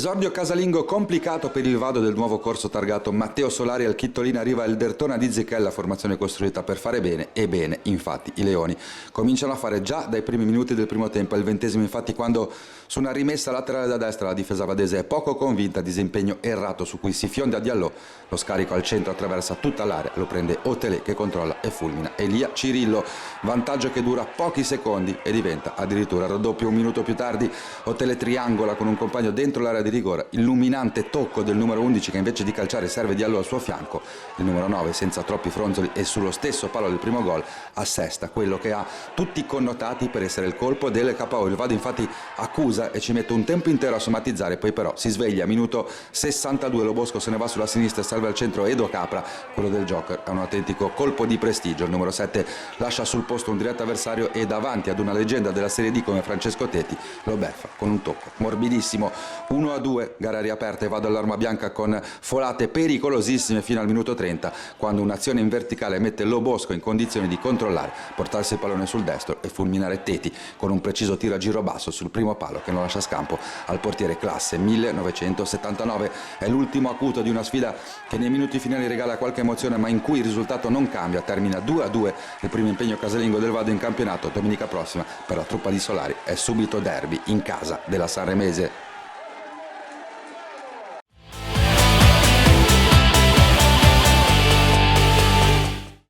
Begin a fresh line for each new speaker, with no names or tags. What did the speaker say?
Esordio casalingo complicato per il vado del nuovo corso targato Matteo Solari al Chittolina. Arriva il Dertona di Zechella, formazione costruita per fare bene, e bene, infatti i Leoni cominciano a fare già dai primi minuti del primo tempo. Al 20° infatti, quando su una rimessa laterale da destra la difesa vadese è poco convinta, disimpegno errato su cui si fionda Diallo, lo scarico al centro attraversa tutta l'area, lo prende Otelé che controlla e fulmina Elia Cirillo, vantaggio che dura pochi secondi e diventa addirittura raddoppio un minuto più tardi. Otelé triangola con un compagno dentro l'area di rigore, illuminante tocco del numero 11 che invece di calciare serve Diallo al suo fianco. Il numero 9 senza troppi fronzoli e sullo stesso palo del primo gol assesta quello che ha tutti connotati per essere il colpo del KO. Il Vado infatti accusa e ci mette un tempo intero a somatizzare, poi però si sveglia. Minuto 62, Lo Bosco se ne va sulla sinistra e salva al centro Edo Capra, quello del Joker è un autentico colpo di prestigio. Il numero 7 lascia sul posto un diretto avversario e davanti ad una leggenda della Serie D come Francesco Tetti lo beffa con un tocco morbidissimo. 1-2, gara riaperta e Vado all'arma bianca con folate pericolosissime fino al minuto 30, quando un'azione in verticale mette Lo Bosco in condizione di controllare, portarsi il pallone sul destro e fulminare Tetti con un preciso tiro a giro basso sul primo palo che non lascia scampo al portiere classe 1979. È l'ultimo acuto di una sfida che nei minuti finali regala qualche emozione, ma in cui il risultato non cambia. Termina 2-2 il primo impegno casalingo del Vado in campionato. Domenica prossima per la truppa di Solari è subito derby in casa della Sanremese.